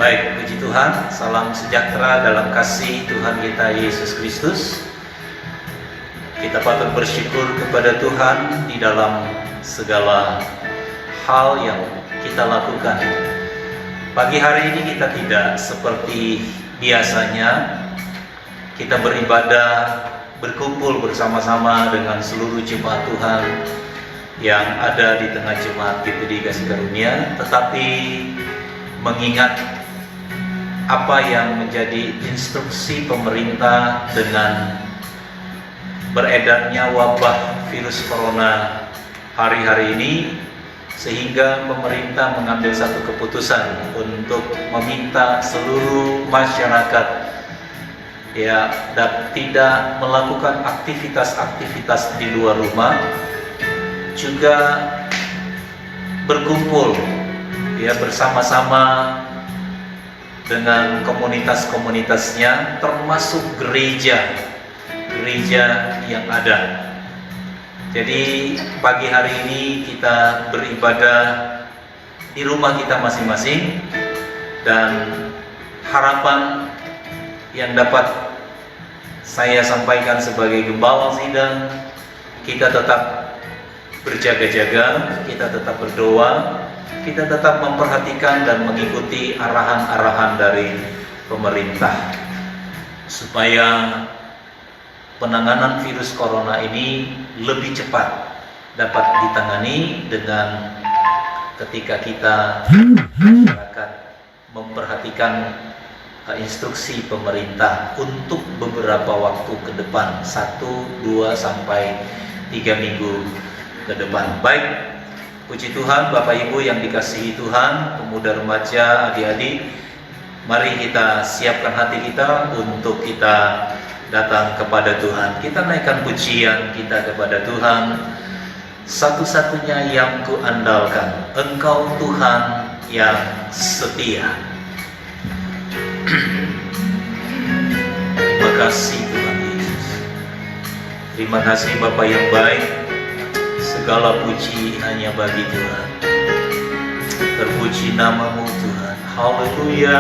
Baik, puji Tuhan, salam sejahtera dalam kasih Tuhan kita Yesus Kristus. Kita patut bersyukur kepada Tuhan di dalam segala hal yang kita lakukan. Pagi hari ini kita tidak seperti biasanya, kita beribadah, berkumpul bersama-sama dengan seluruh jemaat Tuhan yang ada di tengah jemaat GPD Kasih Karunia, tetapi mengingat apa yang menjadi instruksi pemerintah dengan beredarnya wabah virus corona hari-hari ini, sehingga pemerintah mengambil satu keputusan untuk meminta seluruh masyarakat tidak melakukan aktivitas-aktivitas di luar rumah, juga berkumpul bersama-sama dengan komunitas-komunitasnya, termasuk gereja yang ada. Jadi pagi hari ini kita beribadah di rumah kita masing-masing, dan harapan yang dapat saya sampaikan sebagai gembala sidang, kita tetap berjaga-jaga, kita tetap berdoa, kita tetap memperhatikan dan mengikuti arahan-arahan dari pemerintah supaya penanganan virus corona ini lebih cepat dapat ditangani dengan ketika kita masyarakat memperhatikan instruksi pemerintah untuk beberapa waktu ke depan, 1, 2, sampai 3 minggu ke depan. Baik, puji Tuhan, Bapak Ibu yang dikasihi Tuhan, pemuda remaja, adik-adik, mari kita siapkan hati kita untuk kita datang kepada Tuhan. Kita naikkan pujian kita kepada Tuhan. Satu-satunya yang kuandalkan, Engkau Tuhan yang setia. Terima kasih Tuhan Yesus. Terima kasih Bapa yang baik. Segala puji hanya bagi Tuhan. Terpuji namamu Tuhan. Haleluya.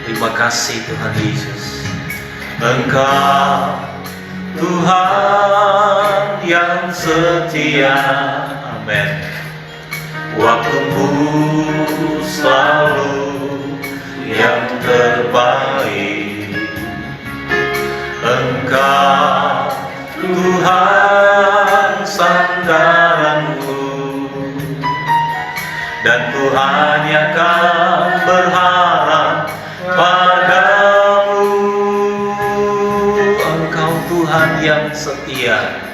Terima kasih Tuhan Yesus. Engkau Tuhan yang setia. Amin. Waktumu selalu yang terbaik. Engkau Tuhan sandaranku, dan ku hanya akan berharap padamu. Engkau Tuhan yang setia.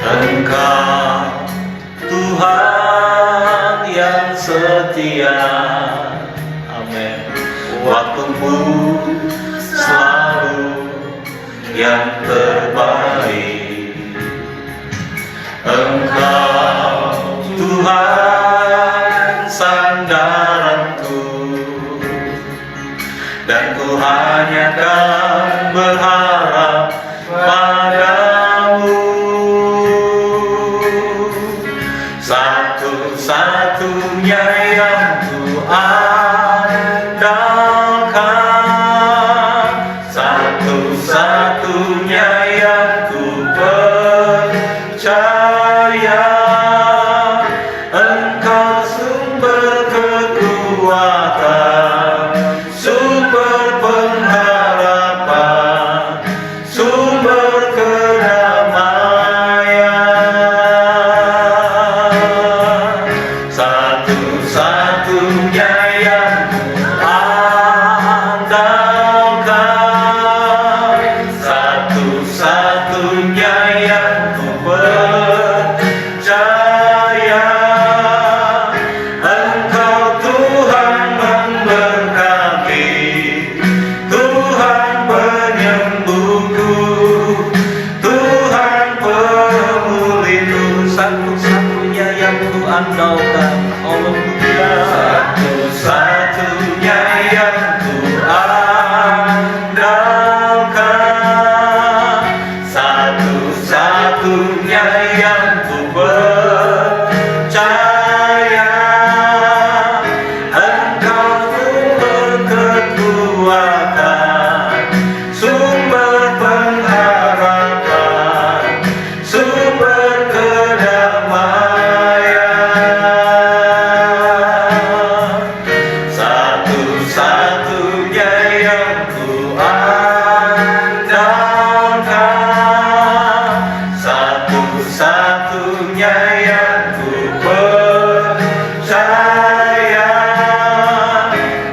Engkau Tuhan yang setia. Amin. Waktumu selalu yang terbaik. Engkau Tuhan sandaranku, dan ku hanya akan berharap padamu. Satu-satunya yang ku andalkan, satu-satunya yang ku percaya. Engkau sumber kekuatan, sumber pengharapan, sumber kedamaian. Satu-satunya yang ku andalkan, satu-satunya yang ku percaya. Engkau Tuhan memberkati, Tuhan penyembuhku, Tuhan pemulihku. Satu-satunya yang ku andalkan. Haleluya. Satu-satunya yang ku andalkan, satu-satunya yang ku percaya. satu-satunya yang ku percaya.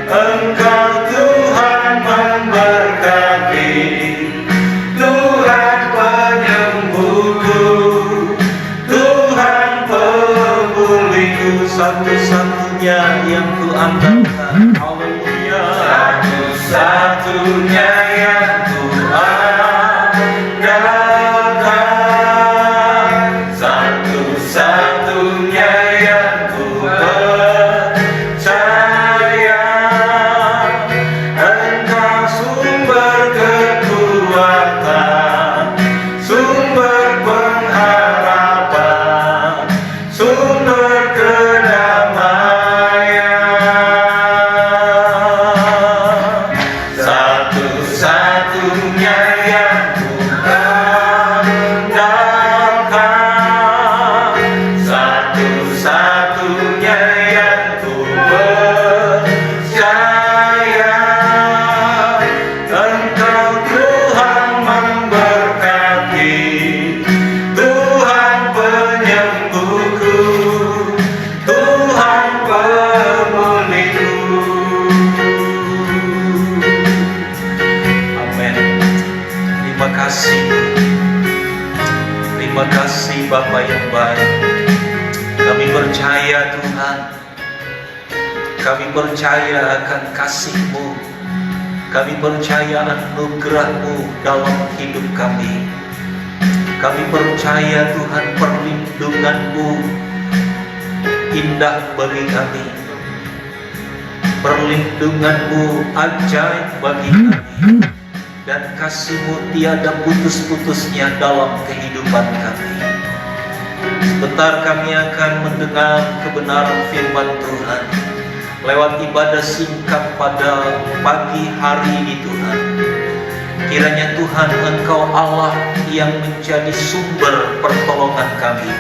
Engkau Tuhan memberkati, Tuhan penyembuhku, Tuhan pemulihku, satu-satunya yang ku andalkan. Haleluya. Satu-satunya yang ku andalkan, satu-satunya yang ku percaya. Engkau sumber kekuatan, sumber pengharapan, sumber kedamaian. Satu-satunya yang ku andalkan, satu-satunya yang ku percaya. Engkau Tuhan memberkati, Tuhan penyembuhku, Tuhan pemulihku. Amin. Terima kasih, terima kasih Bapa yang baik. Kami percaya Tuhan, kami percaya akan kasih-Mu, kami percaya anugerah-Mu dalam hidup kami. Kami percaya Tuhan perlindungan-Mu indah bagi kami, perlindungan-Mu ajaib bagi kami, dan kasih-Mu tiada putus-putusnya dalam kehidupan kami. Sebentar kami akan mendengar kebenaran firman Tuhan lewat ibadah singkat pada pagi hari ini Tuhan. Kiranya Tuhan Engkau Allah yang menjadi sumber pertolongan kami,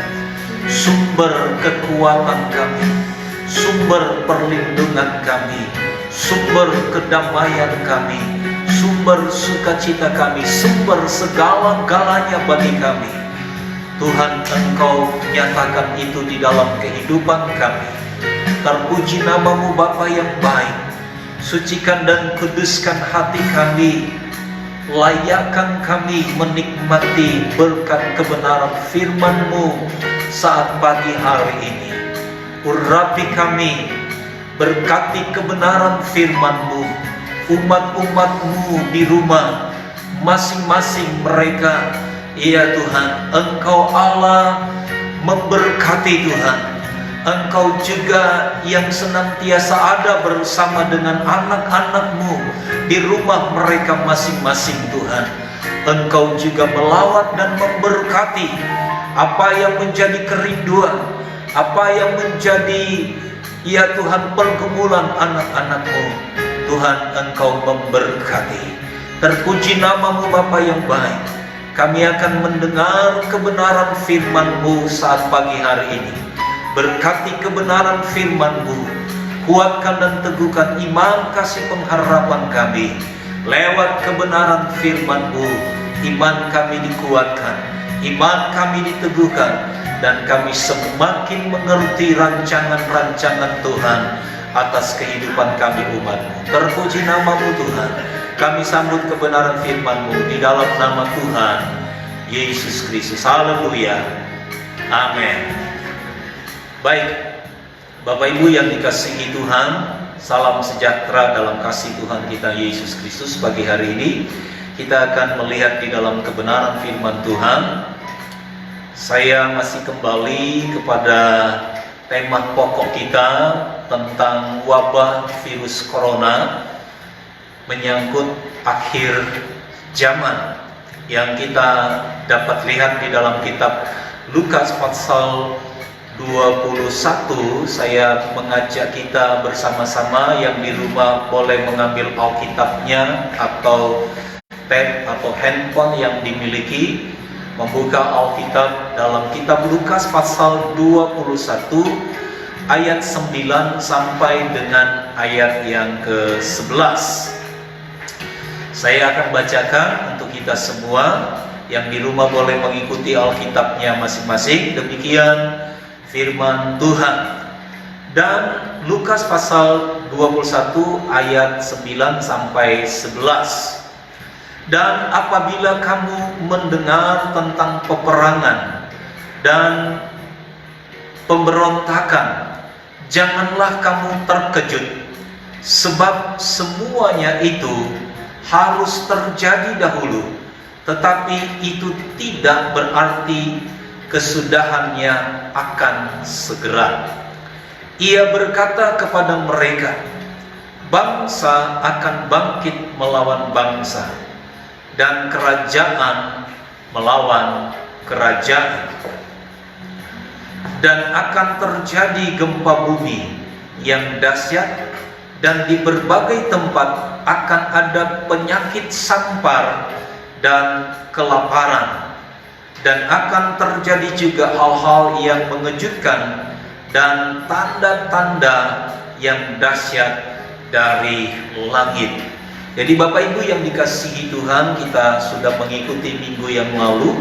sumber kekuatan kami, sumber perlindungan kami, sumber kedamaian kami, sumber sukacita kami, sumber segala-galanya bagi kami. Tuhan Engkau nyatakan itu di dalam kehidupan kami. Terpuji nama-Mu Bapa yang baik. Sucikan dan kuduskan hati kami, layakkan kami menikmati berkat kebenaran firman-Mu saat pagi hari ini. Urapi kami, berkati kebenaran firman-Mu, umat-umat-Mu di rumah, masing-masing mereka. Ya Tuhan, Engkau Allah memberkati Tuhan. Engkau juga yang senantiasa ada bersama dengan anak-anak-Mu di rumah mereka masing-masing Tuhan. Engkau juga melawat dan memberkati apa yang menjadi kerinduan, apa yang menjadi ya Tuhan pergumulan anak-anak-Mu. Tuhan Engkau memberkati. Terpuji nama-Mu Bapa yang baik. Kami akan mendengar kebenaran firman-Mu saat pagi hari ini. Berkati kebenaran firman-Mu, kuatkan dan teguhkan iman kasih pengharapan kami. Lewat kebenaran firman-Mu, iman kami dikuatkan, iman kami diteguhkan, dan kami semakin mengerti rancangan-rancangan Tuhan atas kehidupan kami umat-Mu. Terpuji nama-Mu Tuhan. Kami sambut kebenaran firman-Mu di dalam nama Tuhan Yesus Kristus. Haleluya. Amin. Baik, Bapak Ibu yang dikasihi Tuhan, salam sejahtera dalam kasih Tuhan kita Yesus Kristus. Pagi hari ini kita akan melihat di dalam kebenaran firman Tuhan. Saya masih kembali kepada tema pokok kita tentang wabah virus corona, menyangkut akhir zaman yang kita dapat lihat di dalam kitab Lukas pasal 21. Saya mengajak kita bersama-sama yang di rumah boleh mengambil Alkitabnya atau tab atau handphone yang dimiliki, membuka Alkitab dalam kitab Lukas pasal 21 ayat 9 sampai dengan ayat yang ke-11. Saya akan bacakan untuk kita semua Yang di rumah boleh mengikuti Alkitabnya masing-masing. Demikian firman Tuhan. Dan Lukas pasal 21 ayat 9 sampai 11. Dan apabila kamu mendengar tentang peperangan dan pemberontakan, janganlah kamu terkejut, sebab semuanya itu harus terjadi dahulu, tetapi itu tidak berarti kesudahannya akan segera. Ia berkata kepada mereka, bangsa akan bangkit melawan bangsa, dan kerajaan melawan kerajaan. Dan akan terjadi gempa bumi yang dahsyat, dan di berbagai tempat akan ada penyakit sampar dan kelaparan. Dan akan terjadi juga hal-hal yang mengejutkan dan tanda-tanda yang dahsyat dari langit. Jadi Bapak Ibu yang dikasihi Tuhan, kita sudah mengikuti minggu yang lalu.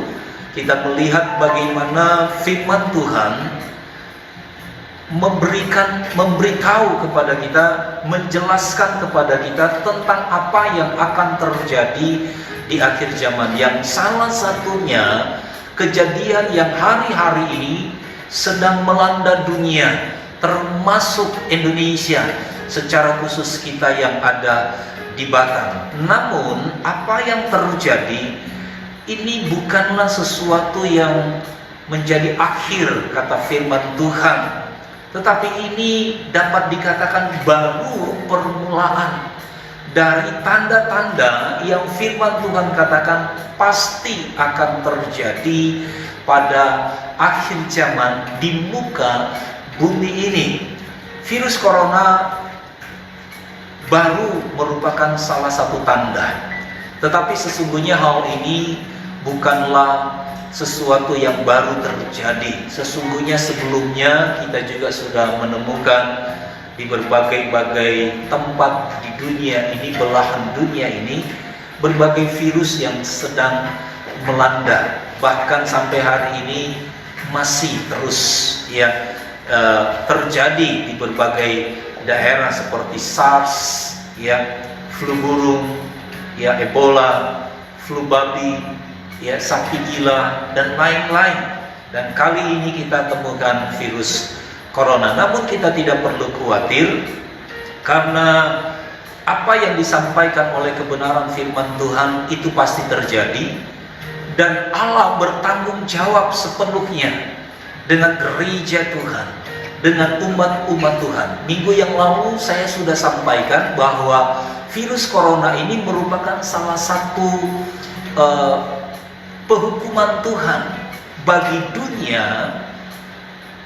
Kita melihat bagaimana firman Tuhan memberitahu kepada kita, menjelaskan kepada kita tentang apa yang akan terjadi di akhir zaman. Yang salah satunya kejadian yang hari-hari ini sedang melanda dunia, termasuk Indonesia, secara khusus kita yang ada di Batam. Namun apa yang terjadi ini bukanlah sesuatu yang menjadi akhir kata firman Tuhan, tetapi ini dapat dikatakan baru permulaan dari tanda-tanda yang firman Tuhan katakan pasti akan terjadi pada akhir zaman di muka bumi ini. Virus corona baru merupakan salah satu tanda, tetapi sesungguhnya hal ini bukanlah sesuatu yang baru terjadi. Sesungguhnya sebelumnya kita juga sudah menemukan di berbagai tempat di dunia ini, belahan dunia ini, berbagai virus yang sedang melanda. Bahkan sampai hari ini masih terus terjadi di berbagai daerah seperti SARS, flu burung, Ebola, flu babi, sapi gila, dan lain-lain. Dan kali ini kita temukan virus corona. Namun kita tidak perlu khawatir, karena apa yang disampaikan oleh kebenaran firman Tuhan itu pasti terjadi, dan Allah bertanggung jawab sepenuhnya dengan gereja Tuhan, dengan umat-umat Tuhan. Minggu yang lalu saya sudah sampaikan bahwa virus corona ini merupakan salah satu penghukuman Tuhan bagi dunia,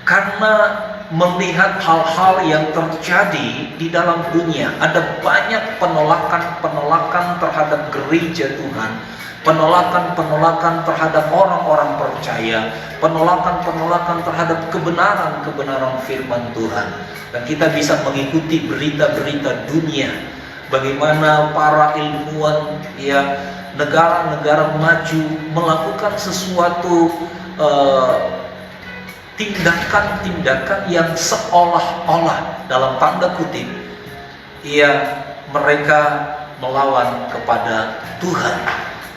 karena melihat hal-hal yang terjadi di dalam dunia. Ada banyak penolakan terhadap gereja Tuhan, penolakan terhadap orang-orang percaya, penolakan terhadap kebenaran firman Tuhan. Dan kita bisa mengikuti berita-berita dunia, bagaimana para ilmuwan, negara-negara maju melakukan sesuatu tindakan-tindakan yang seolah-olah dalam tanda kutip mereka melawan kepada Tuhan.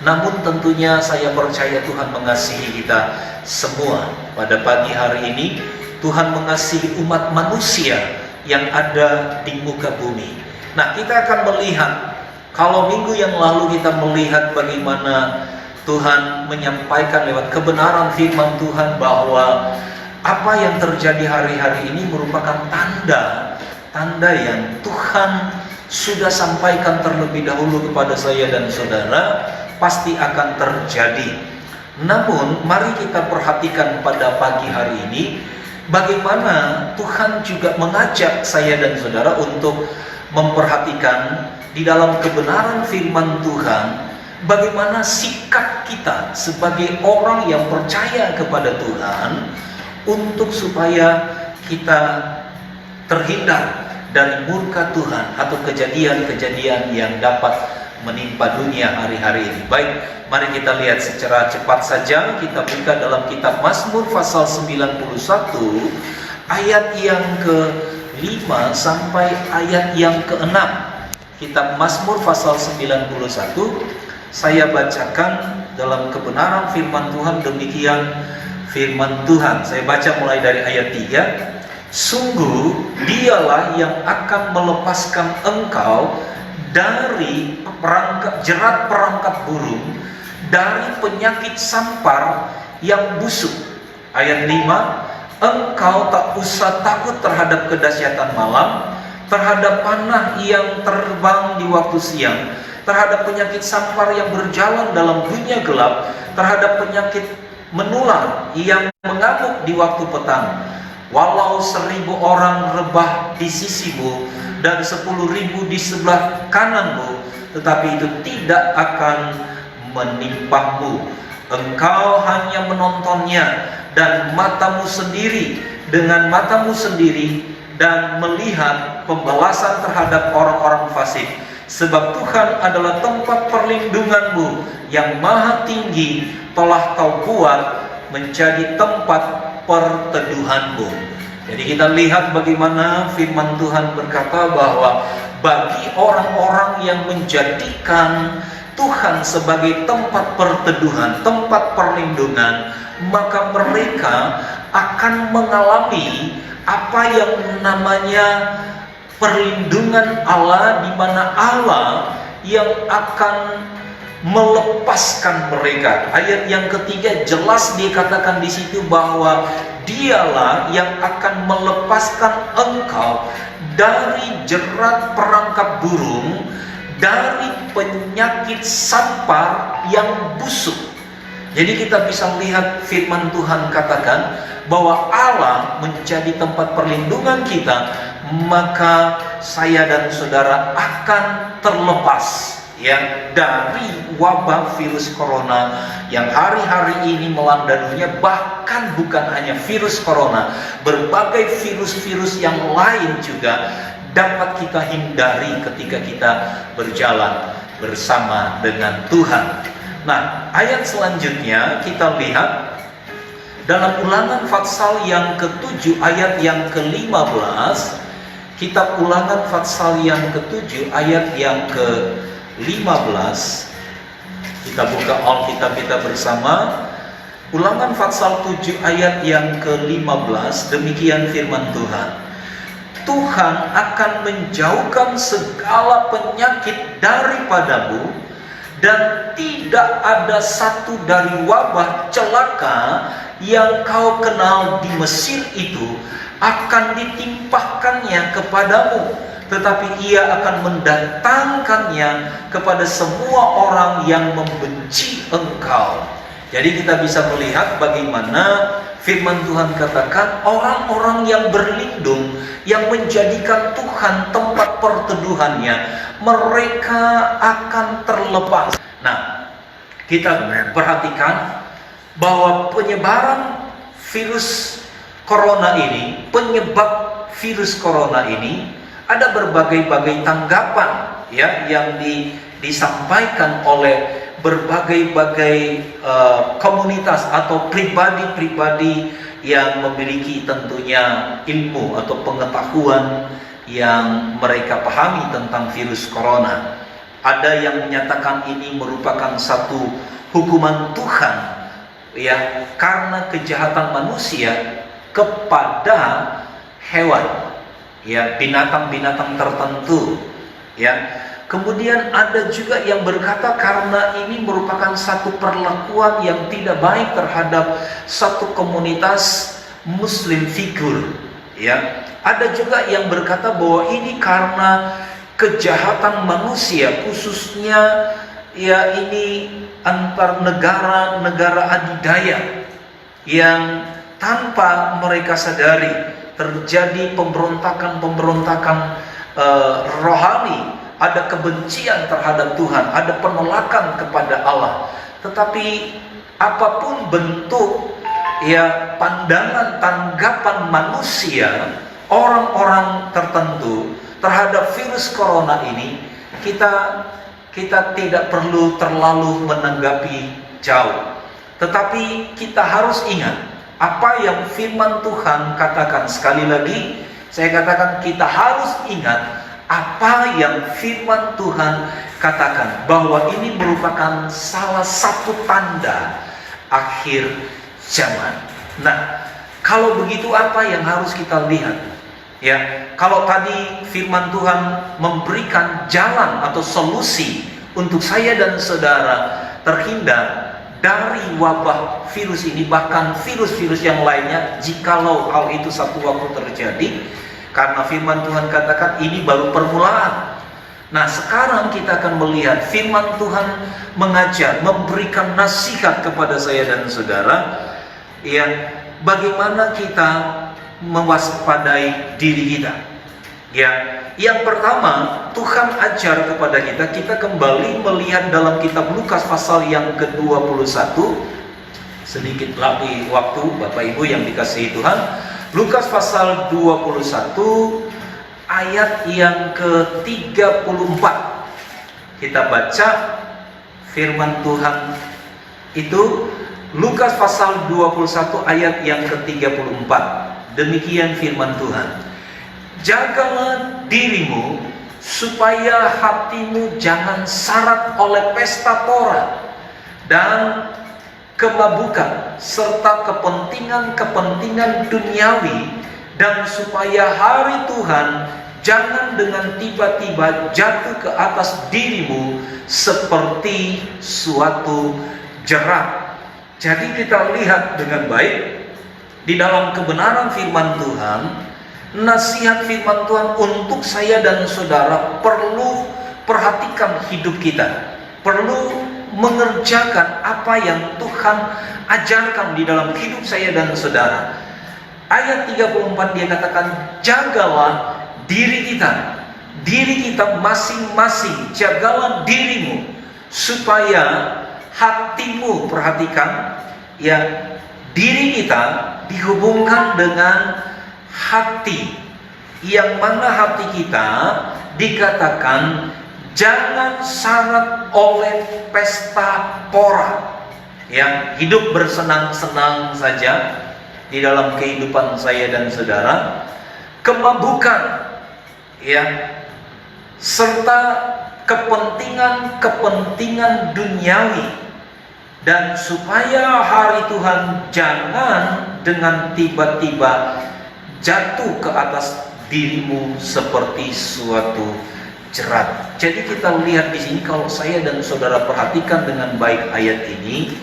Namun tentunya saya percaya Tuhan mengasihi kita semua. Pada pagi hari ini Tuhan mengasihi umat manusia yang ada di muka bumi. Nah, kita akan melihat, kalau minggu yang lalu kita melihat bagaimana Tuhan menyampaikan lewat kebenaran firman Tuhan bahwa apa yang terjadi hari-hari ini merupakan tanda yang Tuhan sudah sampaikan terlebih dahulu kepada saya dan saudara, pasti akan terjadi. Namun mari kita perhatikan pada pagi hari ini bagaimana Tuhan juga mengajak saya dan saudara untuk memperhatikan di dalam kebenaran firman Tuhan, bagaimana sikap kita sebagai orang yang percaya kepada Tuhan, untuk supaya kita terhindar dari murka Tuhan atau kejadian-kejadian yang dapat menimpa dunia hari-hari ini. Baik, mari kita lihat secara cepat saja. Kita buka dalam kitab Mazmur pasal 91 ayat yang ke-5 sampai ayat yang ke-6. Kitab Mazmur pasal 91, saya bacakan dalam kebenaran firman Tuhan. Demikian firman Tuhan. Saya baca mulai dari ayat 3. Sungguh dialah yang akan melepaskan engkau dari jerat perangkap burung, dari penyakit sampar yang busuk. Ayat 5, engkau tak usah takut terhadap kedahsyatan malam, terhadap panah yang terbang di waktu siang, terhadap penyakit sampar yang berjalan dalam dunia gelap, terhadap penyakit menular yang mengamuk di waktu petang. Walau 1000 orang rebah di sisimu dan 10.000 di sebelah kananmu, tetapi itu tidak akan menimpamu. Engkau hanya menontonnya dan matamu sendiri, dengan matamu sendiri, dan melihat pembalasan terhadap orang-orang fasik. Sebab Tuhan adalah tempat perlindunganmu, yang maha tinggi telah kau buat menjadi tempat perteduhanmu. Jadi kita lihat bagaimana firman Tuhan berkata bahwa bagi orang-orang yang menjadikan Tuhan sebagai tempat perteduhan, tempat perlindungan, maka mereka akan mengalami apa yang namanya perlindungan Allah, di mana Allah yang akan melepaskan mereka. Ayat yang ketiga jelas dikatakan di situ bahwa dialah yang akan melepaskan engkau dari jerat perangkap burung, dari penyakit sampar yang busuk. Jadi kita bisa melihat firman Tuhan katakan bahwa Allah menjadi tempat perlindungan kita, maka saya dan saudara akan terlepas dari wabah virus corona yang hari-hari ini melanda dunia. Bahkan bukan hanya virus corona, berbagai virus-virus yang lain juga dapat kita hindari ketika kita berjalan bersama dengan Tuhan. Nah, ayat selanjutnya kita lihat dalam Ulangan pasal yang ke-7 ayat yang ke-15. Kitab Ulangan pasal yang ke-7 ayat yang ke-15. Kita buka Alkitab kita bersama. Ulangan pasal 7 ayat yang ke-15. Demikian firman Tuhan. Tuhan akan menjauhkan segala penyakit daripadamu, dan tidak ada satu dari wabah celaka yang kau kenal di Mesir itu akan ditimpahkannya kepadamu, tetapi ia akan mendatangkannya kepada semua orang yang membenci engkau. Jadi kita bisa melihat bagaimana firman Tuhan katakan orang-orang yang berlindung, yang menjadikan Tuhan tempat perteduhannya, mereka akan terlepas. Nah, kita perhatikan bahwa penyebaran virus corona ini, penyebab virus corona ini, ada berbagai-bagai tanggapan yang disampaikan oleh berbagai-bagai komunitas atau pribadi-pribadi yang memiliki tentunya ilmu atau pengetahuan yang mereka pahami tentang virus corona. Ada yang menyatakan ini merupakan satu hukuman Tuhan karena kejahatan manusia kepada hewan, binatang-binatang tertentu. Kemudian ada juga yang berkata karena ini merupakan satu perlakuan yang tidak baik terhadap satu komunitas Muslim figur. Ada juga yang berkata bahwa ini karena kejahatan manusia, khususnya ini antar negara adidaya yang tanpa mereka sadari terjadi pemberontakan rohani. Ada kebencian terhadap Tuhan, ada penolakan kepada Allah. Tetapi apapun bentuk pandangan, tanggapan manusia, orang-orang tertentu terhadap virus corona ini, kita kita tidak perlu terlalu menanggapi jauh. Tetapi kita harus ingat apa yang firman Tuhan katakan. Sekali lagi saya katakan, kita harus ingat apa yang firman Tuhan katakan, bahwa ini merupakan salah satu tanda akhir zaman. Nah, kalau begitu apa yang harus kita lihat? Ya, kalau tadi firman Tuhan memberikan jalan atau solusi untuk saya dan saudara terhindar dari wabah virus ini, bahkan virus-virus yang lainnya, jikalau hal itu satu waktu terjadi, karena firman Tuhan katakan ini baru permulaan. Nah, sekarang kita akan melihat firman Tuhan mengajar, memberikan nasihat kepada saya dan saudara, ya, bagaimana kita mewaspadai diri kita. Ya, yang pertama Tuhan ajar kepada kita kembali melihat dalam kitab Lukas pasal yang ke-21. Sedikit lagi waktu Bapak Ibu yang dikasihi Tuhan. Lukas pasal 21 ayat yang ke-34. Kita baca firman Tuhan itu, Lukas pasal 21 ayat yang ke-34. Demikian firman Tuhan. Jagalah dirimu supaya hatimu jangan syarat oleh pesta pora dan kemabukan serta kepentingan-kepentingan duniawi, dan supaya hari Tuhan jangan dengan tiba-tiba jatuh ke atas dirimu seperti suatu jerat. Jadi kita lihat dengan baik di dalam kebenaran firman Tuhan, nasihat firman Tuhan untuk saya dan saudara perlu perhatikan hidup kita, perlu mengerjakan apa yang Tuhan ajarkan di dalam hidup saya dan saudara. Ayat 34 dia katakan, jagalah diri kita masing-masing, jagalah dirimu supaya hatimu, perhatikan ya, diri kita dihubungkan dengan hati, yang mana hati kita dikatakan jangan syarat oleh pesta pora, yang hidup bersenang-senang saja di dalam kehidupan saya dan saudara, kemabukan, ya, serta kepentingan duniawi. Dan supaya hari Tuhan jangan dengan tiba-tiba jatuh ke atas dirimu seperti suatu jerat. Jadi kita lihat di sini, kalau saya dan saudara perhatikan dengan baik ayat ini,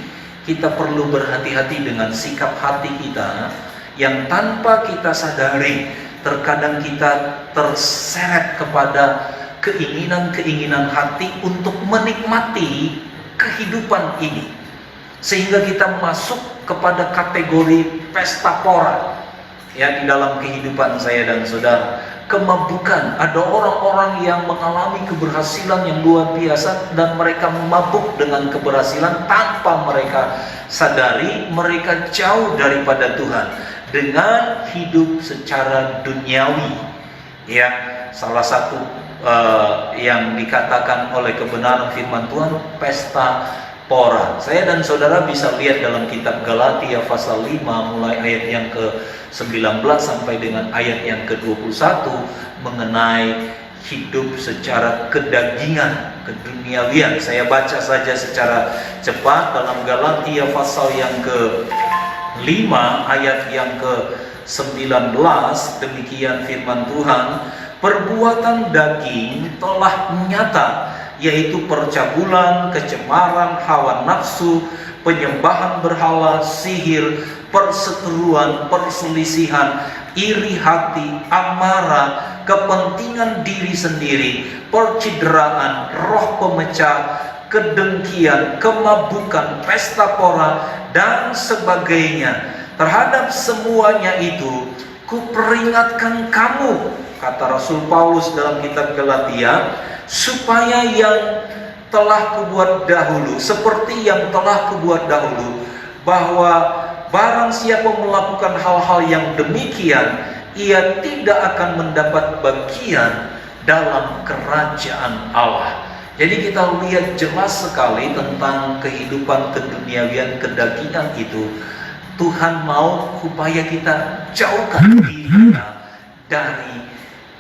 kita perlu berhati-hati dengan sikap hati kita yang tanpa kita sadari terkadang kita terseret kepada keinginan-keinginan hati untuk menikmati kehidupan ini, sehingga kita masuk kepada kategori pesta pora ya di dalam kehidupan saya dan saudara. Kemabukan, ada orang-orang yang mengalami keberhasilan yang luar biasa dan mereka mabuk dengan keberhasilan tanpa mereka sadari mereka jauh daripada Tuhan dengan hidup secara duniawi. Ya, salah satu yang dikatakan oleh kebenaran firman Tuhan pesta pora. Saya dan saudara bisa lihat dalam kitab Galatia pasal 5 mulai ayat yang ke-19 sampai dengan ayat yang ke-21 mengenai hidup secara kedagingan, keduniawian. Saya baca saja secara cepat dalam Galatia pasal yang ke-5 ayat yang ke-19. Demikian firman Tuhan, perbuatan daging telah nyata, yaitu percabulan, kecemaran, hawa nafsu, penyembahan berhala, sihir, perseteruan, perselisihan, iri hati, amarah, kepentingan diri sendiri, percideraan, roh pemecah, kedengkian, kemabukan, pesta pora, dan sebagainya. Terhadap semuanya itu kuperingatkan kamu, kata Rasul Paulus dalam kitab Galatia, supaya yang telah kubuat dahulu, seperti yang telah kubuat dahulu, bahwa barang siapa melakukan hal-hal yang demikian, ia tidak akan mendapat bagian dalam kerajaan Allah. Jadi kita lihat jelas sekali tentang kehidupan keduniawian, kedagingan itu. Tuhan mau supaya kita jauhkan diri kita dari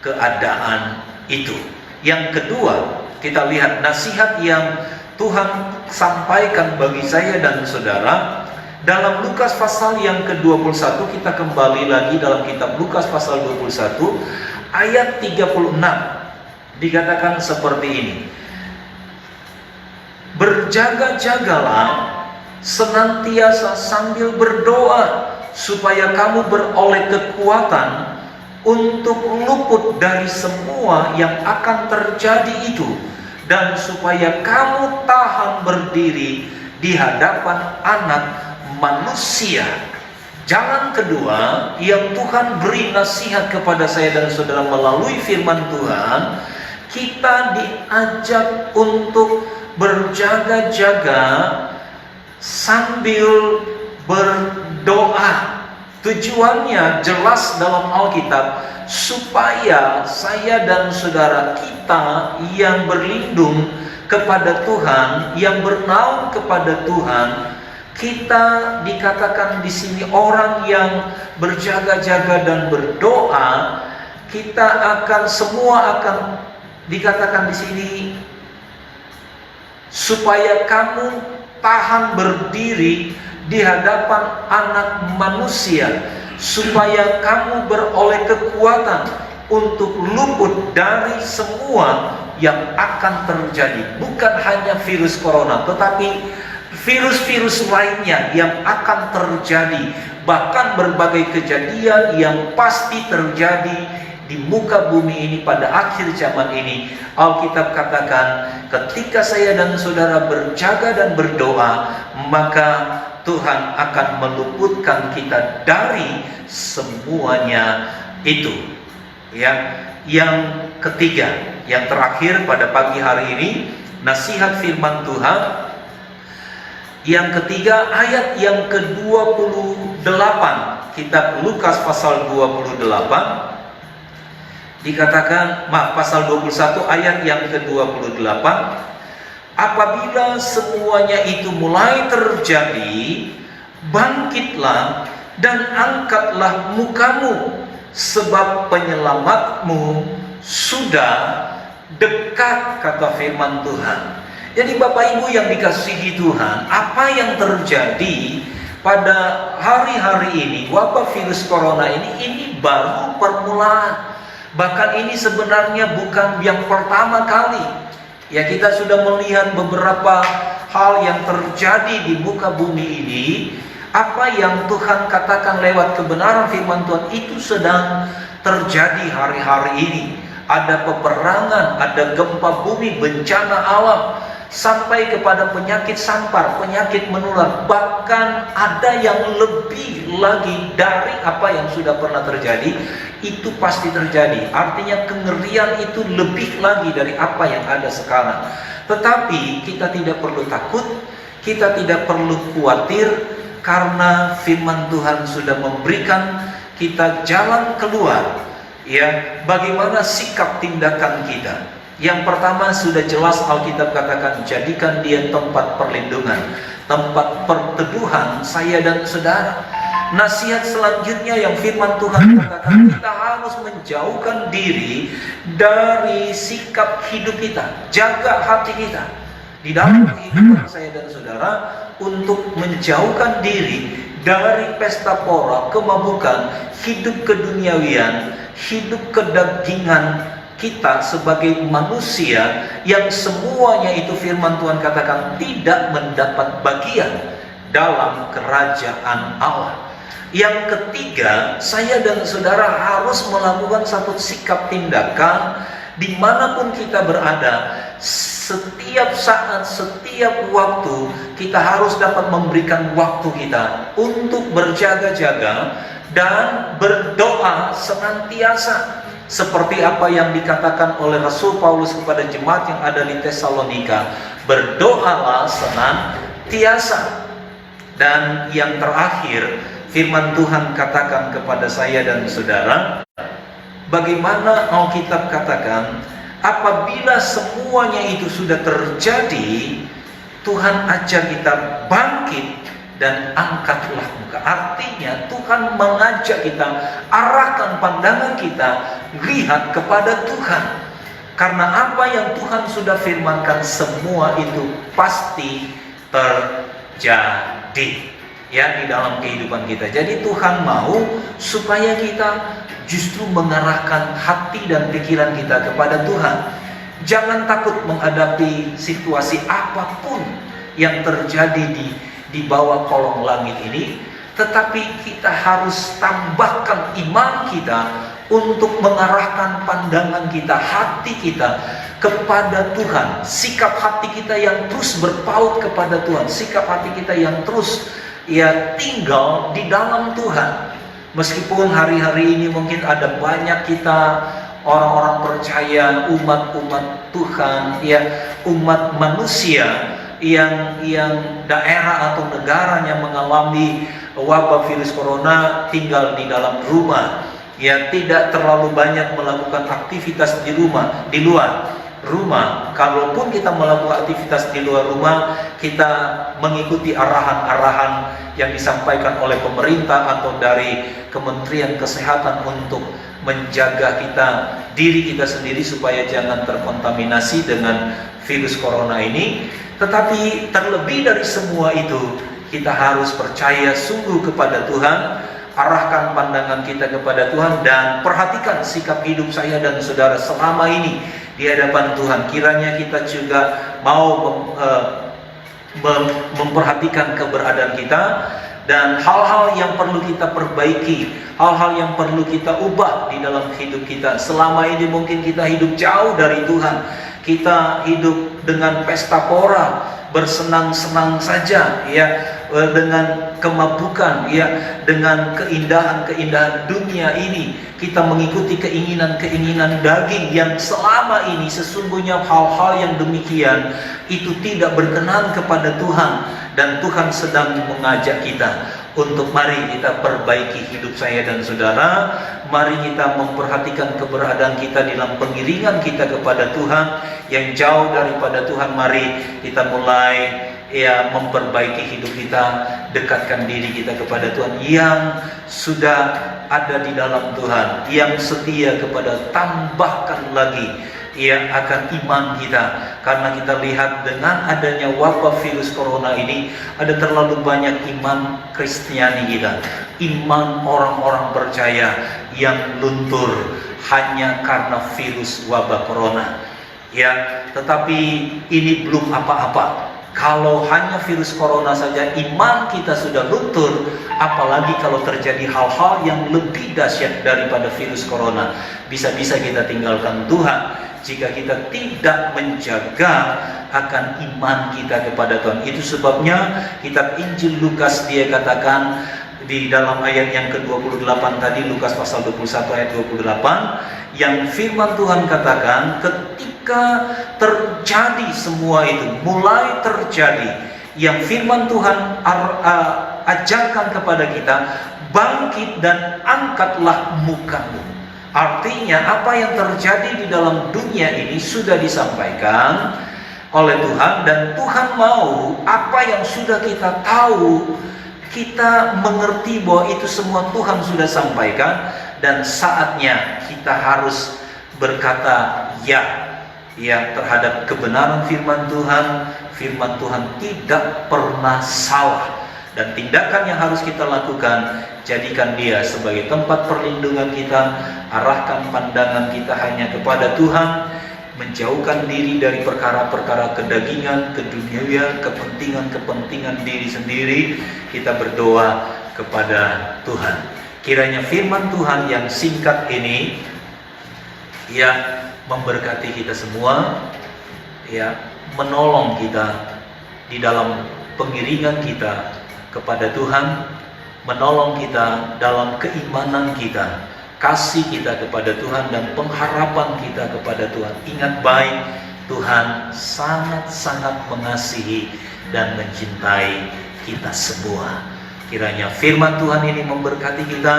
keadaan itu. Yang kedua, kita lihat nasihat yang Tuhan sampaikan bagi saya dan saudara dalam Lukas pasal yang ke-21. Kita kembali lagi dalam kitab Lukas pasal 21 ayat 36. Dikatakan seperti ini: berjaga-jagalah senantiasa sambil berdoa, supaya kamu beroleh kekuatan untuk luput dari semua yang akan terjadi itu, dan supaya kamu tahan berdiri di hadapan Anak Manusia. Jalan kedua yang Tuhan beri nasihat kepada saya dan saudara melalui firman Tuhan, kita diajak untuk berjaga-jaga sambil berdoa. Tujuannya jelas dalam Alkitab, supaya saya dan saudara kita yang berlindung kepada Tuhan, yang bernaung kepada Tuhan, kita dikatakan di sini orang yang berjaga-jaga dan berdoa, kita akan semua akan dikatakan di sini supaya kamu tahan berdiri di hadapan Anak Manusia, supaya kamu beroleh kekuatan untuk luput dari semua yang akan terjadi. Bukan hanya virus corona, tetapi virus-virus lainnya yang akan terjadi, bahkan berbagai kejadian yang pasti terjadi di muka bumi ini pada akhir zaman ini. Alkitab katakan, ketika saya dan saudara berjaga dan berdoa, maka Tuhan akan meluputkan kita dari semuanya itu. Ya, yang ketiga, yang terakhir pada pagi hari ini, nasihat firman Tuhan yang ketiga, ayat yang ke-28, kitab Lukas pasal 28, dikatakan, pasal 21 ayat yang ke-28, apabila semuanya itu mulai terjadi, bangkitlah dan angkatlah mukamu, sebab penyelamatmu sudah dekat, kata firman Tuhan. Jadi Bapak Ibu yang dikasihi Tuhan, apa yang terjadi pada hari-hari ini, wabah virus corona ini baru permulaan. Bahkan ini sebenarnya bukan yang pertama kali. Ya, kita sudah melihat beberapa hal yang terjadi di muka bumi ini. Apa yang Tuhan katakan lewat kebenaran firman Tuhan itu sedang terjadi hari-hari ini. Ada peperangan, ada gempa bumi, bencana alam, sampai kepada penyakit sampar, penyakit menular. Bahkan ada yang lebih lagi dari apa yang sudah pernah terjadi. Itu pasti terjadi. Artinya kengerian itu lebih lagi dari apa yang ada sekarang. Tetapi kita tidak perlu takut, kita tidak perlu khawatir, karena firman Tuhan sudah memberikan kita jalan keluar. Ya, bagaimana sikap tindakan kita? Yang pertama sudah jelas Alkitab katakan, jadikan dia tempat perlindungan, tempat perteduhan saya dan saudara. Nasihat selanjutnya yang firman Tuhan katakan, kita harus menjauhkan diri dari sikap hidup kita. Jaga hati kita di dalam kehidupan saya dan saudara, untuk menjauhkan diri dari pesta pora, kemabukan, hidup keduniawian, hidup kedagingan kita sebagai manusia yang semuanya itu firman Tuhan katakan tidak mendapat bagian dalam kerajaan Allah. Yang ketiga, saya dan saudara harus melakukan satu sikap tindakan dimanapun kita berada. Setiap saat, setiap waktu kita harus dapat memberikan waktu kita untuk berjaga-jaga dan berdoa senantiasa. Seperti apa yang dikatakan oleh Rasul Paulus kepada jemaat yang ada di Tesalonika, berdoalah senantiasa. Dan yang terakhir, firman Tuhan katakan kepada saya dan saudara, bagaimana Alkitab katakan, Apabila semuanya itu sudah terjadi, Tuhan ajar kita bangkit dan angkatlah muka. Artinya Tuhan mengajak kita, arahkan pandangan kita, lihat kepada Tuhan. Karena apa yang Tuhan sudah firmankan, semua itu pasti terjadi ya di dalam kehidupan kita. Jadi Tuhan mau supaya kita justru mengarahkan hati dan pikiran kita kepada Tuhan. Jangan takut menghadapi situasi apapun yang terjadi di bawah kolong langit ini, tetapi kita harus tambahkan iman kita untuk mengarahkan pandangan kita, hati kita kepada Tuhan. Sikap hati kita yang terus berpaut kepada Tuhan, sikap hati kita yang terus tinggal di dalam Tuhan. Meskipun hari-hari ini mungkin ada banyak kita orang-orang percaya, umat-umat Tuhan, umat manusia yang daerah atau negara yang mengalami wabah virus corona tinggal di dalam rumah, tidak terlalu banyak melakukan aktivitas di luar rumah. Kalaupun kita melakukan aktivitas di luar rumah, kita mengikuti arahan-arahan yang disampaikan oleh pemerintah atau dari Kementerian Kesehatan untuk menjaga diri kita sendiri supaya jangan terkontaminasi dengan virus corona ini. Tetapi terlebih dari semua itu, kita harus percaya sungguh kepada Tuhan, arahkan pandangan kita kepada Tuhan, dan perhatikan sikap hidup saya dan saudara selama ini di hadapan Tuhan. Kiranya kita juga mau memperhatikan keberadaan kita dan hal-hal yang perlu kita perbaiki, hal-hal yang perlu kita ubah di dalam hidup kita. Selama ini mungkin kita hidup jauh dari Tuhan, kita hidup dengan pesta pora, bersenang-senang saja, dengan kemabukan, dengan keindahan-keindahan dunia ini. Kita mengikuti keinginan-keinginan daging yang selama ini sesungguhnya hal-hal yang demikian itu tidak berkenan kepada Tuhan. Dan Tuhan sedang mengajak kita untuk mari kita perbaiki hidup saya dan saudara. Mari kita memperhatikan keberadaan kita dalam pengiringan kita kepada Tuhan. Yang jauh daripada Tuhan, mari kita mulai memperbaiki hidup kita, dekatkan diri kita kepada Tuhan yang sudah ada di dalam Tuhan, yang setia kepada, tambahkan lagi akan iman kita. Karena kita lihat dengan adanya wabah virus corona ini, ada terlalu banyak iman Kristiani kita, iman orang-orang percaya yang luntur hanya karena virus wabah corona. Tetapi ini belum apa-apa. Kalau hanya virus corona saja iman kita sudah luntur, apalagi kalau terjadi hal-hal yang lebih dahsyat daripada virus corona. Bisa-bisa kita tinggalkan Tuhan jika kita tidak menjaga akan iman kita kepada Tuhan. Itu sebabnya kitab Injil Lukas dia katakan di dalam ayat yang ke-28 tadi, Lukas pasal 21 ayat 28, yang firman Tuhan katakan ketika terjadi semua itu, mulai terjadi, yang firman Tuhan ajarkan kepada kita, bangkit dan angkatlah mukamu. Artinya apa yang terjadi di dalam dunia ini sudah disampaikan oleh Tuhan, dan Tuhan mau apa yang sudah kita tahu, kita mengerti bahwa itu semua Tuhan sudah sampaikan, dan saatnya kita harus berkata ya terhadap kebenaran firman Tuhan. Firman Tuhan tidak pernah salah, dan tindakan yang harus kita lakukan, jadikan dia sebagai tempat perlindungan kita, arahkan pandangan kita hanya kepada Tuhan, menjauhkan diri dari perkara-perkara kedagingan, keduniawian, kepentingan-kepentingan diri sendiri. Kita berdoa kepada Tuhan. Kiranya firman Tuhan yang singkat ini memberkati kita semua, menolong kita di dalam pengiringan kita kepada Tuhan, menolong kita dalam keimanan kita, kasih kita kepada Tuhan, dan pengharapan kita kepada Tuhan. Ingat baik, Tuhan sangat-sangat mengasihi dan mencintai kita semua. Kiranya firman Tuhan ini memberkati kita,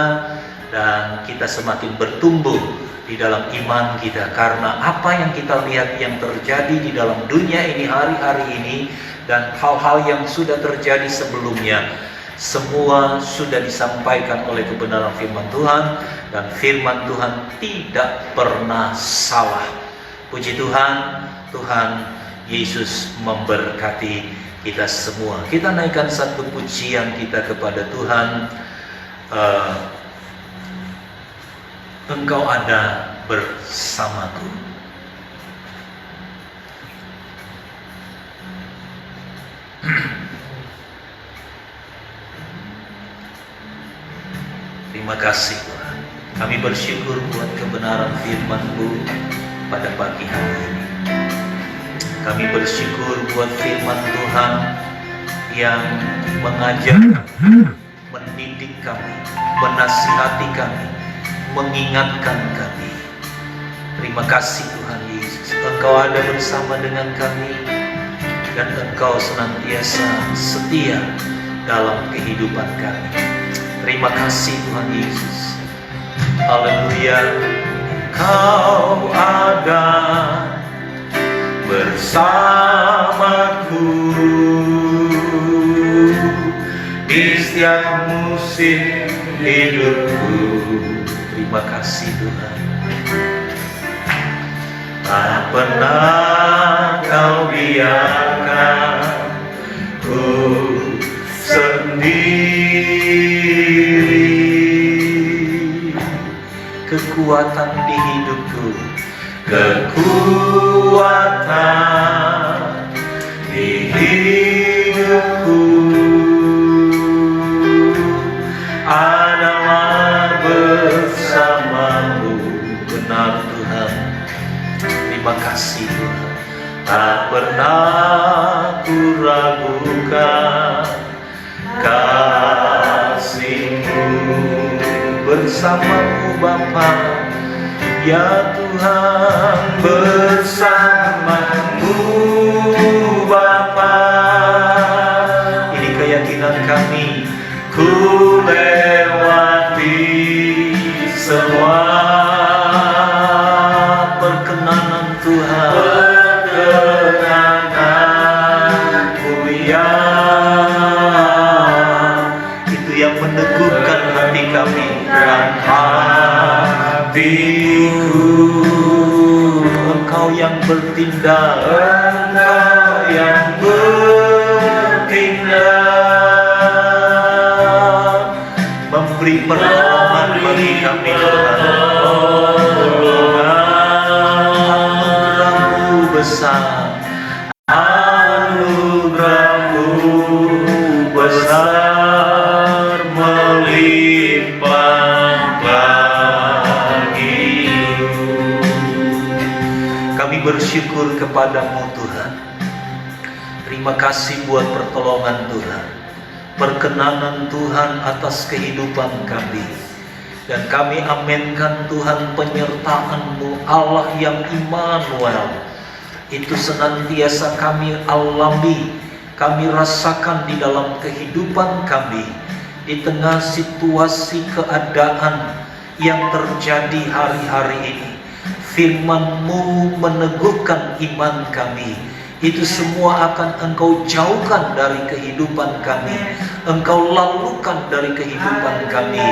dan kita semakin bertumbuh di dalam iman kita, karena apa yang kita lihat yang terjadi di dalam dunia ini hari-hari ini dan hal-hal yang sudah terjadi sebelumnya, semua sudah disampaikan oleh kebenaran firman Tuhan, dan firman Tuhan tidak pernah salah. Puji Tuhan, Tuhan Yesus memberkati kita semua. Kita naikkan satu pujian kita kepada Tuhan. Engkau ada bersamaku. Terima kasih Tuhan. Kami bersyukur buat kebenaran firman-Mu pada pagi hari ini. Kami bersyukur buat firman Tuhan yang mengajar, mendidik kami, menasihati kami, mengingatkan kami. Terima kasih Tuhan Yesus, Engkau ada bersama dengan kami, dan Engkau senantiasa setia dalam kehidupan kami. Terima kasih Tuhan Yesus. Haleluya. Engkau ada bersamaku di setiap musim hidupku. Terima kasih Tuhan. Tak pernah Kau biarkan ku sendiri. Kekuatan di hidupku, kekuatan di hidupku adalah bersamamu. Benar Tuhan. Terima kasih Tuhan. Tak pernah ku ragukan kasih-Mu bersamamu Bapa. Ya Tuhan, bersamamu Bapa. Ini keyakinan kami. Ku lewati semua perkenanan Tuhan, perkenananmu ya. Itu yang meneguhkan hati kami dan hatiku. Engkau yang bertindak, Engkau yang bertindak, memberi pertolongan bagi kami Tuhan. Anugerah-Mu besar, anugerah-Mu besar melimpah bagiku. Kami bersyukur kepada-Mu Tuhan. Terima kasih buat pertolongan Tuhan, perkenanan Tuhan atas kehidupan kami. Dan kami aminkan Tuhan penyertaan-Mu, Allah yang Immanuel. Itu senantiasa kami alami, kami rasakan di dalam kehidupan kami, di tengah situasi keadaan yang terjadi hari-hari ini. Firman-Mu meneguhkan iman kami. Itu semua akan Engkau jauhkan dari kehidupan kami, Engkau lalukan dari kehidupan kami.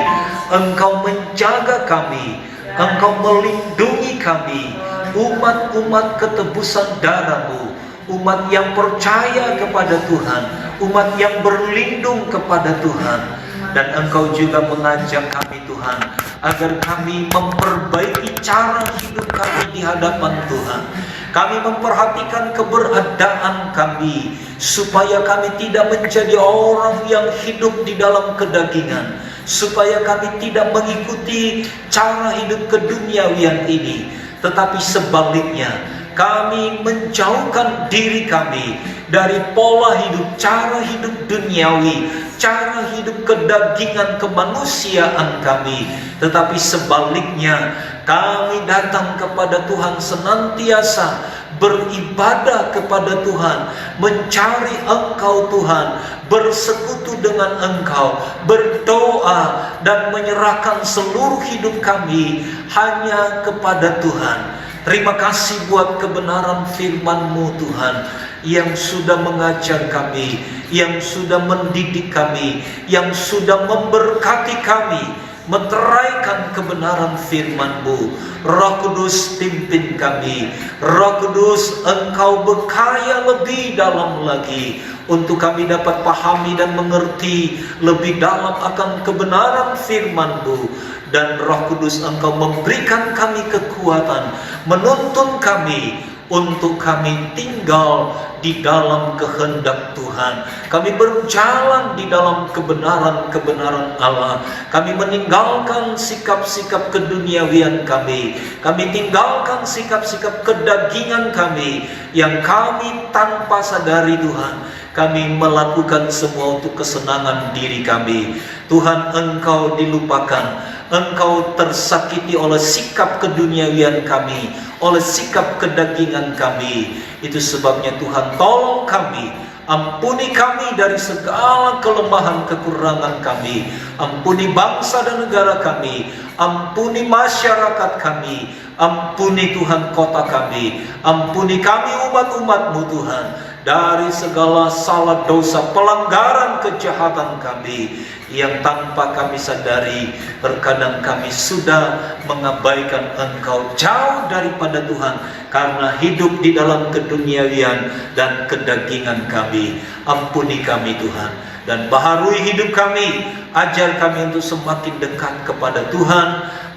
Engkau menjaga kami, Engkau melindungi kami, umat-umat ketebusan darah-Mu, umat yang percaya kepada Tuhan, umat yang berlindung kepada Tuhan. Dan Engkau juga mengajak kami Tuhan, agar kami memperbaiki cara hidup kami di hadapan Tuhan. Kami memperhatikan keberadaan kami, supaya kami tidak menjadi orang yang hidup di dalam kedagingan, supaya kami tidak mengikuti cara hidup keduniawian ini, tetapi sebaliknya kami menjauhkan diri kami dari pola hidup, cara hidup duniawi, cara hidup kedagingan kemanusiaan kami, tetapi sebaliknya Kami datang kepada Tuhan senantiasa beribadah kepada Tuhan, mencari Engkau Tuhan, bersekutu dengan Engkau, berdoa dan menyerahkan seluruh hidup kami hanya kepada Tuhan. Terima kasih buat kebenaran firman-Mu Tuhan, yang sudah mengajar kami, yang sudah mendidik kami, yang sudah memberkati kami, meteraikan kebenaran firman-Mu. Roh Kudus pimpin kami. Roh Kudus, Engkau berkarya lebih dalam lagi untuk kami dapat pahami dan mengerti lebih dalam akan kebenaran firman-Mu. Dan Roh Kudus, Engkau memberikan kami kekuatan, menuntun kami untuk kami tinggal di dalam kehendak Tuhan. Kami berjalan di dalam kebenaran-kebenaran Allah. Kami meninggalkan sikap-sikap keduniawian kami. Kami tinggalkan sikap-sikap kedagingan kami yang kami tanpa sadari Tuhan. Kami melakukan semua untuk kesenangan diri kami. Tuhan, Engkau dilupakan. Engkau tersakiti oleh sikap keduniawian kami, oleh sikap kedagingan kami. Itu sebabnya Tuhan, tolong kami, ampuni kami dari segala kelemahan kekurangan kami. Ampuni bangsa dan negara kami, ampuni masyarakat kami, ampuni Tuhan kota kami, ampuni kami umat-umat-Mu Tuhan, dari segala salah dosa, pelanggaran, kejahatan kami yang tanpa kami sadari terkadang kami sudah mengabaikan Engkau, jauh daripada Tuhan karena hidup di dalam keduniawian dan kedagingan kami. Ampuni kami Tuhan, dan baharui hidup kami. Ajar kami untuk semakin dekat kepada Tuhan.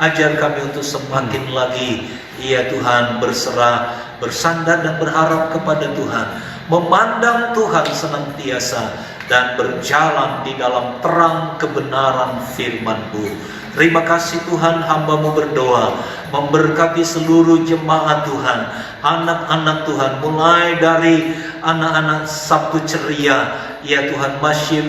Ajar kami untuk semakin lagi, ya Tuhan, berserah, bersandar dan berharap kepada Tuhan, memandang Tuhan senantiasa, dan berjalan di dalam terang kebenaran firman-Mu. Terima kasih Tuhan, hamba-Mu berdoa, memberkati seluruh jemaat Tuhan, anak-anak Tuhan, mulai dari anak-anak Sabtu Ceria, ya Tuhan, masih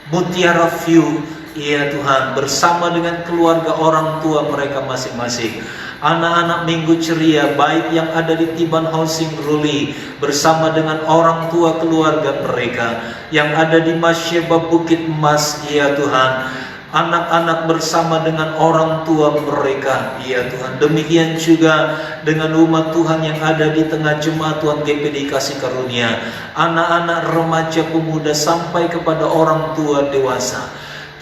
Mutiara View, ya Tuhan, bersama dengan keluarga orang tua mereka masing-masing. Anak-anak Minggu Ceria, baik yang ada di Tiban Housing Ruli, bersama dengan orang tua keluarga mereka, yang ada di Masyeba Bukit Emas, ya Tuhan, anak-anak bersama dengan orang tua mereka, ya Tuhan. Demikian juga dengan umat Tuhan yang ada di tengah jemaat Tuhan GPD Kasih Karunia, anak-anak remaja pemuda sampai kepada orang tua dewasa.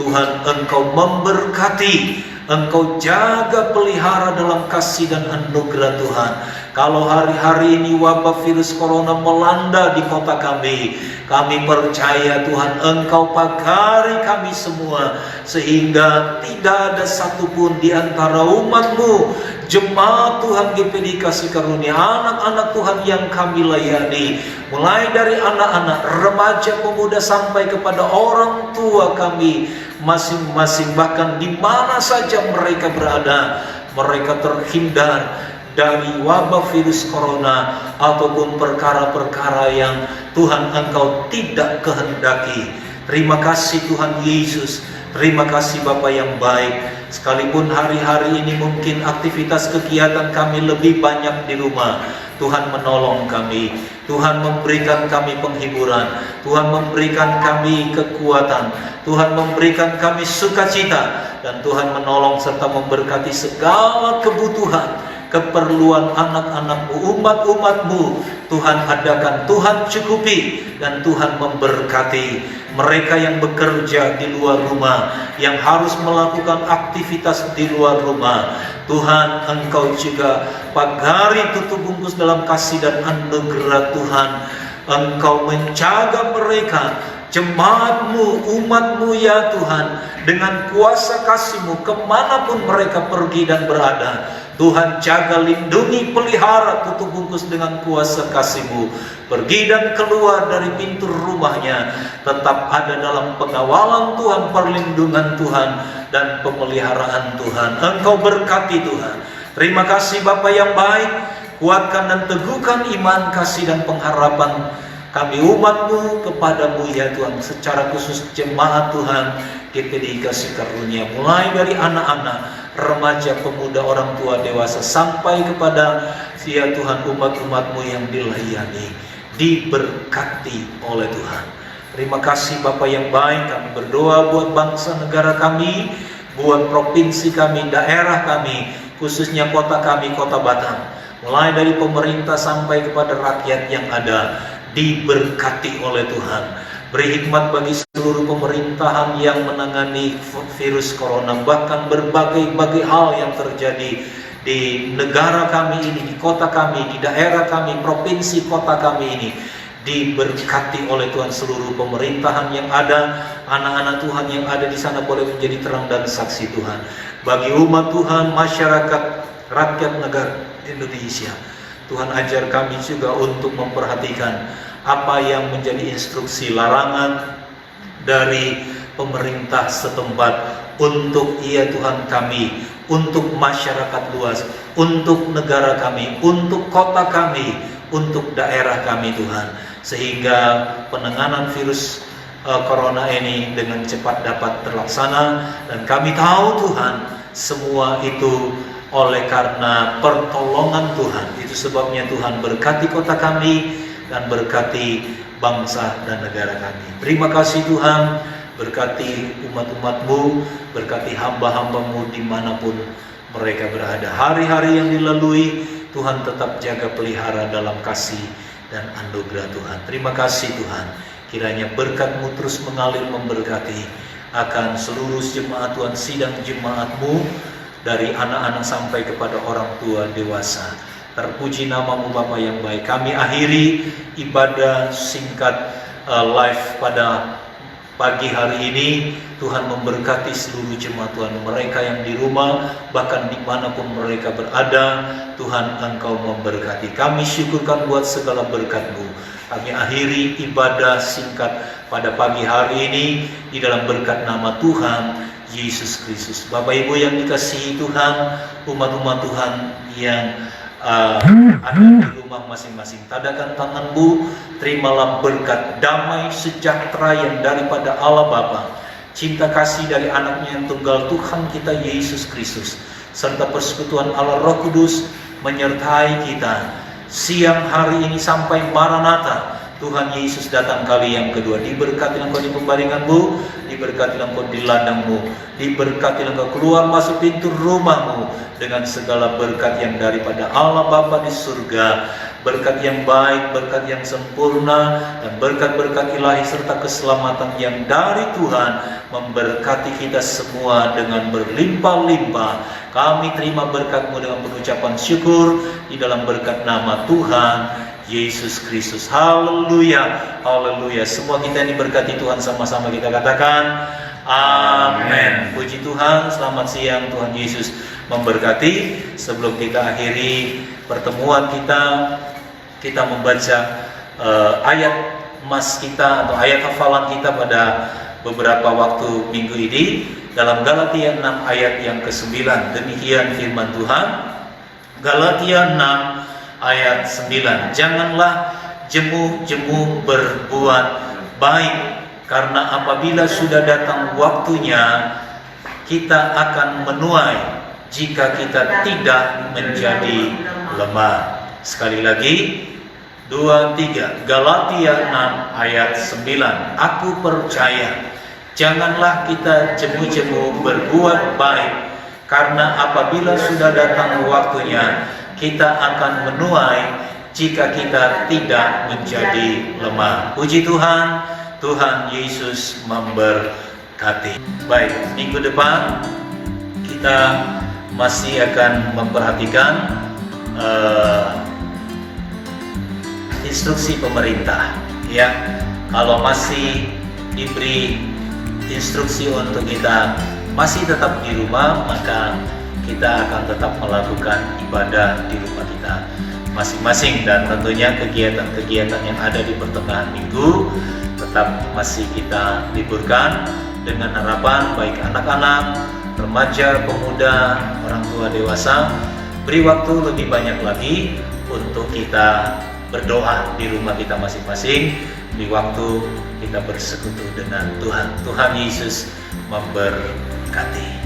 Tuhan, Engkau memberkati, Engkau jaga pelihara dalam kasih dan anugerah Tuhan. Kalau hari-hari ini wabah virus corona melanda di kota kami percaya Tuhan, Engkau pagari kami semua, sehingga tidak ada satupun di antara umat-Mu, jemaat Tuhan GPD Kasih Karunia, anak-anak Tuhan yang kami layani, mulai dari anak-anak, remaja, pemuda, sampai kepada orang tua kami masing-masing, bahkan di mana saja mereka berada, mereka terhindar dari wabah virus corona ataupun perkara-perkara yang Tuhan Engkau tidak kehendaki. Terima kasih Tuhan Yesus, terima kasih Bapa yang baik. Sekalipun hari-hari ini mungkin aktivitas kegiatan kami lebih banyak di rumah, Tuhan menolong kami, Tuhan memberikan kami penghiburan, Tuhan memberikan kami kekuatan, Tuhan memberikan kami sukacita, dan Tuhan menolong serta memberkati segala kebutuhan, keperluan anak-anak-Mu, umat-umat-Mu. Tuhan adakan, Tuhan cukupi, dan Tuhan memberkati mereka yang bekerja di luar rumah, yang harus melakukan aktivitas di luar rumah. Tuhan, Engkau juga pagari tutup bungkus dalam kasih dan anugerah Tuhan. Engkau menjaga mereka, jemaat-Mu, umat-Mu, ya Tuhan, dengan kuasa kasih-Mu kemanapun mereka pergi dan berada. Tuhan, jaga, lindungi, pelihara, tutup bungkus dengan kuasa kasih-Mu. Pergi dan keluar dari pintu rumahnya, tetap ada dalam pengawalan Tuhan, perlindungan Tuhan, dan pemeliharaan Tuhan. Engkau berkati Tuhan. Terima kasih Bapa yang baik. Kuatkan dan teguhkan iman, kasih, dan pengharapan kami umat-Mu kepadamu ya Tuhan, secara khusus jemaat Tuhan GPDI Kasih Karunia, mulai dari anak-anak, remaja, pemuda, orang tua, dewasa, sampai kepada ya Tuhan umat-umat-Mu yang dilayani, diberkati oleh Tuhan. Terima kasih Bapa yang baik, kami berdoa buat bangsa negara kami, buat provinsi kami, daerah kami, khususnya kota kami, Kota Batam, mulai dari pemerintah sampai kepada rakyat yang ada, diberkati oleh Tuhan. Beri hikmat bagi seluruh pemerintahan yang menangani virus corona, bahkan berbagai hal yang terjadi di negara kami ini, di kota kami, di daerah kami, provinsi kota kami ini. Diberkati oleh Tuhan, seluruh pemerintahan yang ada, anak-anak Tuhan yang ada di sana boleh menjadi terang dan saksi Tuhan bagi umat Tuhan, masyarakat, rakyat negara Indonesia. Tuhan ajar kami juga untuk memperhatikan apa yang menjadi instruksi larangan dari pemerintah setempat untuk Tuhan kami, untuk masyarakat luas, untuk negara kami, untuk kota kami, untuk daerah kami Tuhan, sehingga penanganan virus corona ini dengan cepat dapat terlaksana. Dan kami tahu Tuhan, semua itu oleh karena pertolongan Tuhan. Itu sebabnya Tuhan berkati kota kami dan berkati bangsa dan negara kami. Terima kasih Tuhan, berkati umat-umat-Mu, berkati hamba-hamba-Mu dimanapun mereka berada. Hari-hari yang dilalui, Tuhan tetap jaga pelihara dalam kasih dan anugerah Tuhan. Terima kasih Tuhan, kiranya berkat-Mu terus mengalir memberkati akan seluruh jemaat Tuhan, sidang jemaat-Mu, dari anak-anak sampai kepada orang tua dewasa. Terpuji nama-Mu Bapa yang baik. Kami akhiri ibadah singkat live pada pagi hari ini. Tuhan memberkati seluruh jemaat Tuhan, mereka yang di rumah, bahkan dimanapun mereka berada. Tuhan Engkau memberkati. Kami syukurkan buat segala berkat-Mu. Kami akhiri ibadah singkat pada pagi hari ini di dalam berkat nama Tuhan Yesus Kristus. Bapak Ibu yang dikasihi Tuhan, umat-umat Tuhan yang ada di rumah masing-masing, tadakan tangan-Mu, terimalah berkat damai sejahtera yang daripada Allah Bapa, cinta kasih dari anaknya yang tunggal Tuhan kita Yesus Kristus, serta persekutuan Allah Roh Kudus menyertai kita siang hari ini sampai Maranatha. Tuhan Yesus datang kali yang kedua. Diberkati Engkau di pembaringan-Mu, diberkati Engkau di ladang-Mu, diberkati Engkau keluar masuk pintu rumah-Mu dengan segala berkat yang daripada Allah Bapa di surga, berkat yang baik, berkat yang sempurna, dan berkat-berkat ilahi serta keselamatan yang dari Tuhan memberkati kita semua dengan berlimpah-limpah. Kami terima berkat-Mu dengan pengucapan syukur di dalam berkat nama Tuhan Yesus Kristus. Haleluya, haleluya. Semua kita yang diberkati Tuhan, sama-sama kita katakan amin. Puji Tuhan, selamat siang, Tuhan Yesus memberkati. Sebelum kita akhiri pertemuan kita membaca ayat emas kita atau ayat hafalan kita pada beberapa waktu minggu ini dalam Galatia 6 ayat yang ke-9. Demikian firman Tuhan, Galatia 6 ayat 9. Janganlah jemu-jemu berbuat baik, karena apabila sudah datang waktunya, kita akan menuai jika kita tidak menjadi lemah. Sekali lagi, 2, 3. Galatia 6 ayat 9. Aku percaya, janganlah kita jemu-jemu berbuat baik, karena apabila sudah datang waktunya, kita akan menuai jika kita tidak menjadi lemah. Puji Tuhan, Tuhan Yesus memberkati. Baik, minggu depan kita masih akan memperhatikan instruksi pemerintah. Ya, kalau masih diberi instruksi untuk kita masih tetap di rumah, maka kita akan tetap melakukan ibadah di rumah kita masing-masing, dan tentunya kegiatan-kegiatan yang ada di pertengahan minggu tetap masih kita liburkan dengan harapan baik anak-anak, remaja, pemuda, orang tua, dewasa beri waktu lebih banyak lagi untuk kita berdoa di rumah kita masing-masing, di waktu kita bersekutu dengan Tuhan. Tuhan Yesus memberkati.